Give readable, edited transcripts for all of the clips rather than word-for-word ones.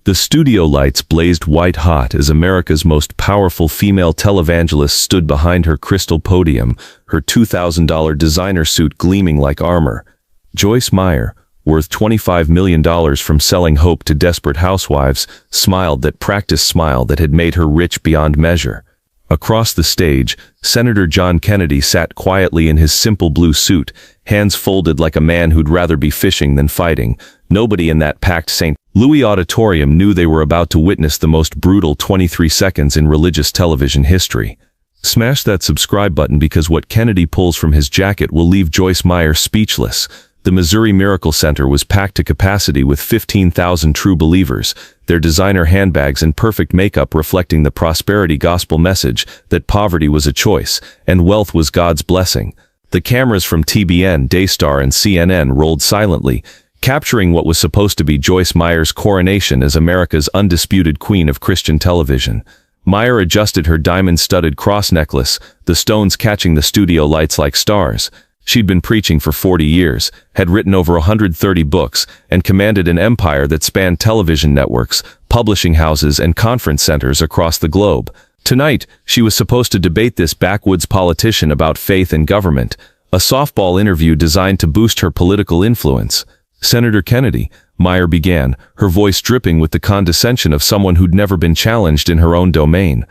The studio lights blazed white-hot as America's most powerful female televangelist stood behind her crystal podium, her $2,000 designer suit gleaming like armor. Joyce Meyer, worth $25 million from selling hope to desperate housewives, smiled that practiced smile that had made her rich beyond measure. Across the stage, Senator John Kennedy sat quietly in his simple blue suit, hands folded like a man who'd rather be fishing than fighting. Nobody in that packed St. Louis auditorium knew they were about to witness the most brutal 23 seconds in religious television history. Smash that subscribe button, because what Kennedy pulls from his jacket will leave Joyce Meyer speechless. The Missouri Miracle Center was packed to capacity with 15,000 true believers, their designer handbags and perfect makeup reflecting the prosperity gospel message that poverty was a choice and wealth was God's blessing. The cameras from TBN, Daystar and CNN rolled silently, capturing what was supposed to be Joyce Meyer's coronation as America's undisputed queen of Christian television. Meyer adjusted her diamond-studded cross necklace, the stones catching the studio lights like stars. She'd been preaching for 40 years, had written over 130 books, and commanded an empire that spanned television networks, publishing houses, and conference centers across the globe. Tonight, she was supposed to debate this backwoods politician about faith and government, a softball interview designed to boost her political influence. "Senator Kennedy," Meyer began, her voice dripping with the condescension of someone who'd never been challenged in her own domain.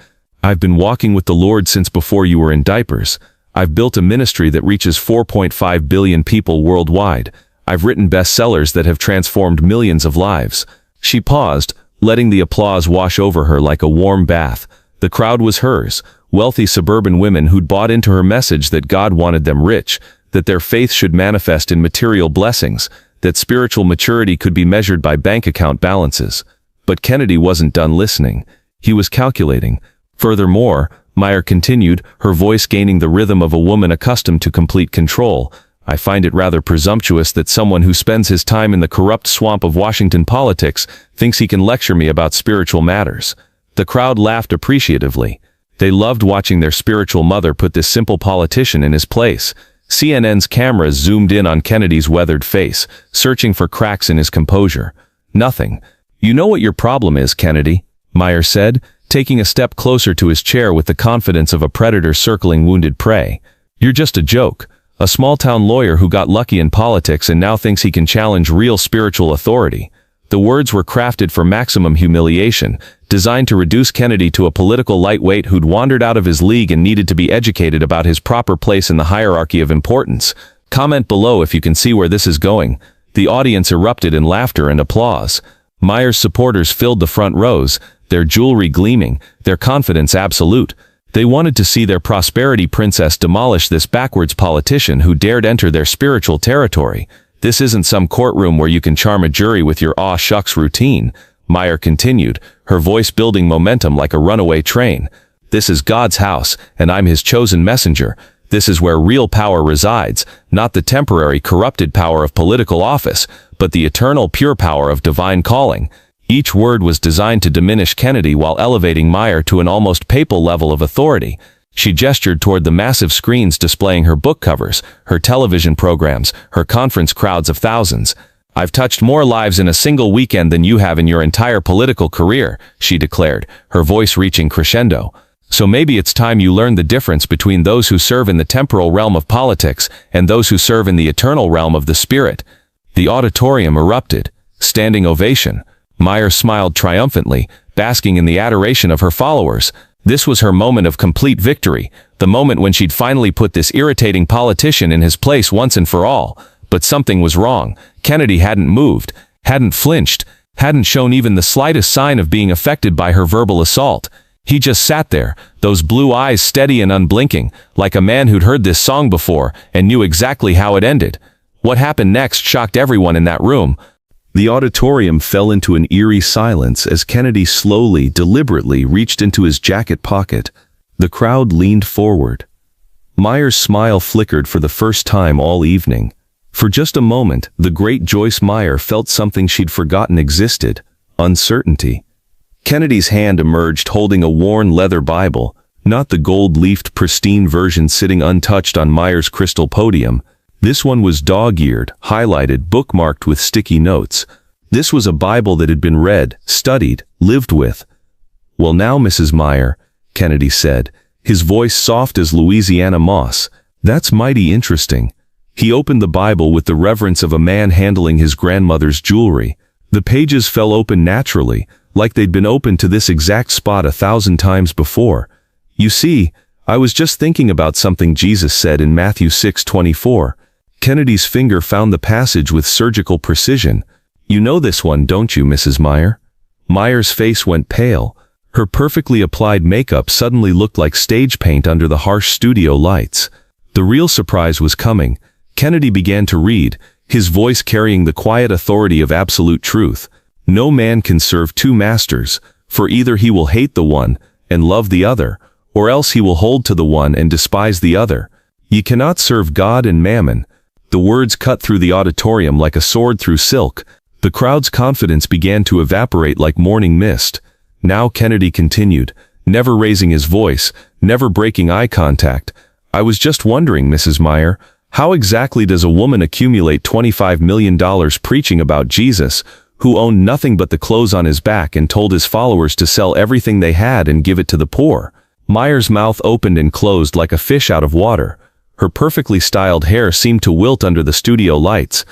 "I've been walking with the Lord since before you were in diapers. I've built a ministry that reaches 4.5 billion people worldwide. I've written bestsellers that have transformed millions of lives." She paused, letting the applause wash over her like a warm bath. The crowd was hers, wealthy suburban women who'd bought into her message that God wanted them rich, that their faith should manifest in material blessings, that spiritual maturity could be measured by bank account balances. But Kennedy wasn't done listening. He was calculating. Furthermore, Meyer continued, her voice gaining the rhythm of a woman accustomed to complete control, "I find it rather presumptuous that someone who spends his time in the corrupt swamp of Washington politics thinks he can lecture me about spiritual matters." The crowd laughed appreciatively. They loved watching their spiritual mother put this simple politician in his place. CNN's cameras zoomed in on Kennedy's weathered face, searching for cracks in his composure. "Nothing. You know what your problem is, Kennedy," Meyer said, taking a step closer to his chair with the confidence of a predator circling wounded prey. "You're just a joke, a small-town lawyer who got lucky in politics and now thinks he can challenge real spiritual authority." The words were crafted for maximum humiliation, designed to reduce Kennedy to a political lightweight who'd wandered out of his league and needed to be educated about his proper place in the hierarchy of importance. Comment below if you can see where this is going. The audience erupted in laughter and applause. Meyer's supporters filled the front rows, their jewelry gleaming, their confidence absolute. They wanted to see their prosperity princess demolish this backwards politician who dared enter their spiritual territory. "This isn't some courtroom where you can charm a jury with your aw shucks routine," Meyer continued, her voice building momentum like a runaway train. "This is God's house, and I'm his chosen messenger. This is where real power resides, not the temporary corrupted power of political office, but the eternal pure power of divine calling." Each word was designed to diminish Kennedy while elevating Meyer to an almost papal level of authority. She gestured toward the massive screens displaying her book covers, her television programs, her conference crowds of thousands. "I've touched more lives in a single weekend than you have in your entire political career," she declared, her voice reaching crescendo. "So maybe it's time you learn the difference between those who serve in the temporal realm of politics and those who serve in the eternal realm of the Spirit." The auditorium erupted. Standing ovation. Meyer smiled triumphantly, basking in the adoration of her followers. This was her moment of complete victory, the moment when she'd finally put this irritating politician in his place once and for all. But something was wrong. Kennedy hadn't moved, hadn't flinched, hadn't shown even the slightest sign of being affected by her verbal assault. He just sat there, those blue eyes steady and unblinking, like a man who'd heard this song before and knew exactly how it ended. What happened next shocked everyone in that room. The auditorium fell into an eerie silence as Kennedy slowly, deliberately reached into his jacket pocket. The crowd leaned forward. Meyer's smile flickered for the first time all evening. For just a moment, the great Joyce Meyer felt something she'd forgotten existed: uncertainty. Kennedy's hand emerged holding a worn leather Bible, not the gold-leafed pristine version sitting untouched on Meyer's crystal podium. This one was dog-eared, highlighted, bookmarked with sticky notes. This was a Bible that had been read, studied, lived with. "Well now, Mrs. Meyer," Kennedy said, his voice soft as Louisiana moss, "that's mighty interesting." He opened the Bible with the reverence of a man handling his grandmother's jewelry. The pages fell open naturally, like they'd been opened to this exact spot 1,000 times before. "You see, I was just thinking about something Jesus said in Matthew 6:24. Kennedy's finger found the passage with surgical precision. "You know this one, don't you, Mrs. Meyer?" Meyer's face went pale. Her perfectly applied makeup suddenly looked like stage paint under the harsh studio lights. The real surprise was coming. Kennedy began to read, his voice carrying the quiet authority of absolute truth. "No man can serve two masters, for either he will hate the one and love the other, or else he will hold to the one and despise the other. Ye cannot serve God and mammon." The words cut through the auditorium like a sword through silk. The crowd's confidence began to evaporate like morning mist. Now Kennedy continued, never raising his voice, never breaking eye contact. "I was just wondering, Mrs. Meyer, how exactly does a woman accumulate $25 million preaching about Jesus, who owned nothing but the clothes on his back and told his followers to sell everything they had and give it to the poor?" Meyer's mouth opened and closed like a fish out of water. Her perfectly styled hair seemed to wilt under the studio lights.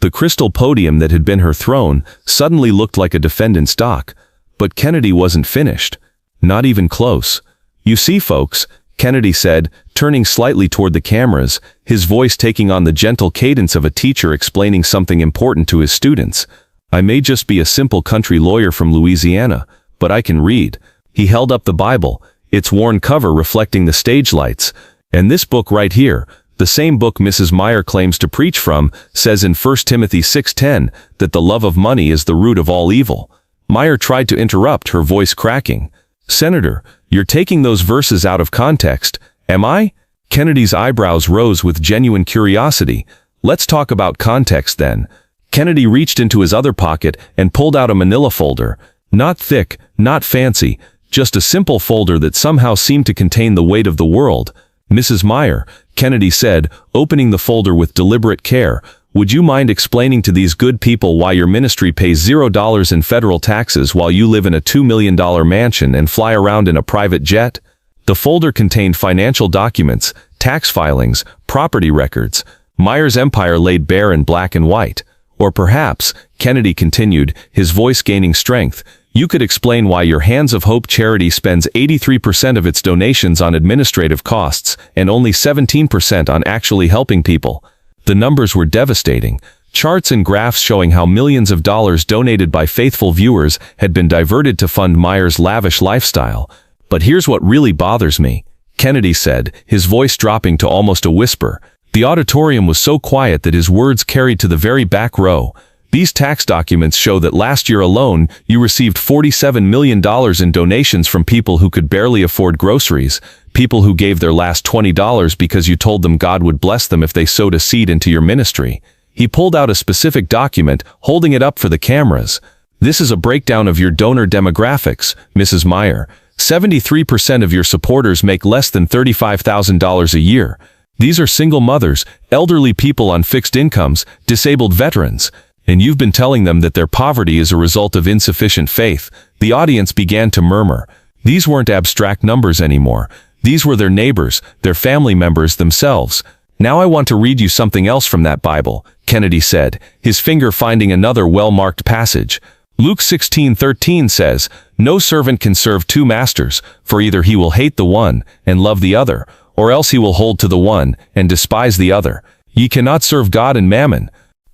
The crystal podium that had been her throne suddenly looked like a defendant's dock. But Kennedy wasn't finished. Not even close. "You see, folks," Kennedy said, turning slightly toward the cameras, his voice taking on the gentle cadence of a teacher explaining something important to his students. "I may just be a simple country lawyer from Louisiana, but I can read." He held up the Bible, its worn cover reflecting the stage lights. "And this book right here, the same book Mrs. Meyer claims to preach from, says in 1 Timothy 6:10 that the love of money is the root of all evil." Meyer tried to interrupt, her voice cracking. "Senator, you're taking those verses out of context, am I?" Kennedy's eyebrows rose with genuine curiosity. "Let's talk about context then." Kennedy reached into his other pocket and pulled out a manila folder. Not thick, not fancy, just a simple folder that somehow seemed to contain the weight of the world. "Mrs. Meyer," Kennedy said, opening the folder with deliberate care, "would you mind explaining to these good people why your ministry pays $0 in federal taxes while you live in a $2 million mansion and fly around in a private jet?" The folder contained financial documents, tax filings, property records. Meyer's empire laid bare in black and white. "Or perhaps," Kennedy continued, his voice gaining strength, "you could explain why your Hands of Hope charity spends 83% of its donations on administrative costs and only 17% on actually helping people." The numbers were devastating. Charts and graphs showing how millions of dollars donated by faithful viewers had been diverted to fund Meyer's lavish lifestyle. "But here's what really bothers me," Kennedy said, his voice dropping to almost a whisper. The auditorium was so quiet that his words carried to the very back row. "These tax documents show that last year alone, you received $47 million in donations from people who could barely afford groceries, people who gave their last $20 because you told them God would bless them if they sowed a seed into your ministry." He pulled out a specific document, holding it up for the cameras. "This is a breakdown of your donor demographics, Mrs. Meyer. 73% of your supporters make less than $35,000 a year. These are single mothers, elderly people on fixed incomes, disabled veterans. And you've been telling them that their poverty is a result of insufficient faith." The audience began to murmur. These weren't abstract numbers anymore. These were their neighbors, their family members themselves. "Now I want to read you something else from that Bible," Kennedy said, his finger finding another well-marked passage. Luke 16:13 says, "No servant can serve two masters, for either he will hate the one and love the other, or else he will hold to the one and despise the other. Ye cannot serve God and mammon."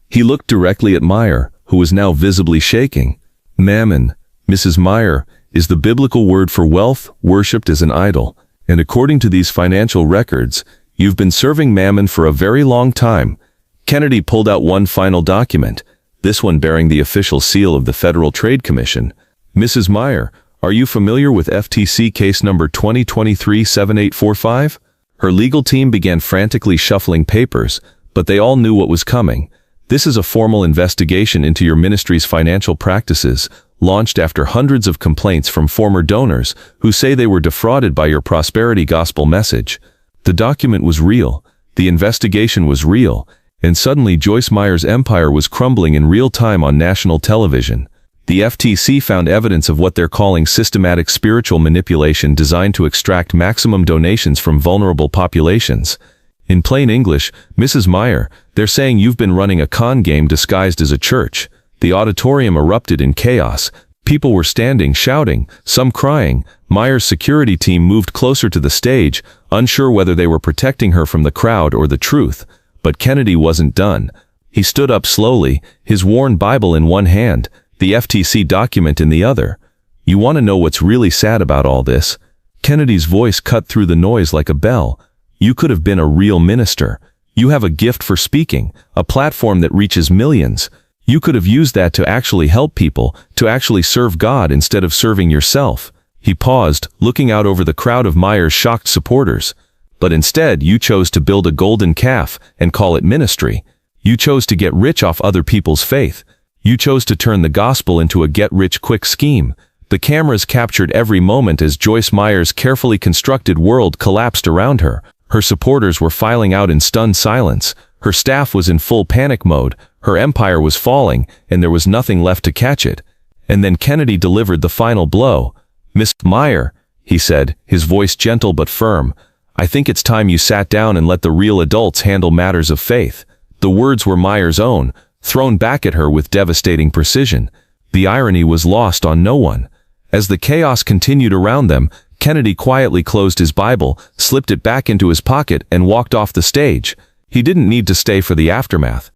He looked directly at Meyer, who was now visibly shaking. "Mammon, Mrs. Meyer, is the biblical word for wealth worshipped as an idol, and according to these financial records, you've been serving mammon for a very long time." Kennedy pulled out one final document, this one bearing the official seal of the Federal Trade Commission. "Mrs. Meyer, are you familiar with FTC case number 2023-7845? Her legal team began frantically shuffling papers, but they all knew what was coming. "This is a formal investigation into your ministry's financial practices, launched after hundreds of complaints from former donors who say they were defrauded by your prosperity gospel message." The document was real, the investigation was real, And suddenly Joyce Meyer's empire was crumbling in real time on national television. The FTC found evidence of what they're calling systematic spiritual manipulation designed to extract maximum donations from vulnerable populations. In plain English, Mrs. Meyer, they're saying you've been running a con game disguised as a church. The auditorium erupted in chaos. People were standing, shouting, some crying. Meyer's security team moved closer to the stage, unsure whether they were protecting her from the crowd or the truth. But Kennedy wasn't done. He stood up slowly, his worn Bible in one hand, the FTC document in the other. You want to know what's really sad about all this? Kennedy's voice cut through the noise like a bell. You could have been a real minister. You have a gift for speaking, a platform that reaches millions. You could have used that to actually help people, to actually serve God instead of serving yourself. He paused, looking out over the crowd of Meyer's shocked supporters. But instead, you chose to build a golden calf and call it ministry. You chose to get rich off other people's faith. You chose to turn the gospel into a get-rich-quick scheme. The cameras captured every moment as Joyce Meyer's carefully constructed world collapsed around her. Her supporters were filing out in stunned silence. Her staff was in full panic mode. Her empire was falling, and there was nothing left to catch it. And then Kennedy delivered the final blow. "Miss Meyer," he said, his voice gentle but firm, "I think it's time you sat down and let the real adults handle matters of faith." The words were Meyer's own, thrown back at her with devastating precision. The irony was lost on no one. As the chaos continued around them, Kennedy quietly closed his Bible, slipped it back into his pocket, and walked off the stage. He didn't need to stay for the aftermath.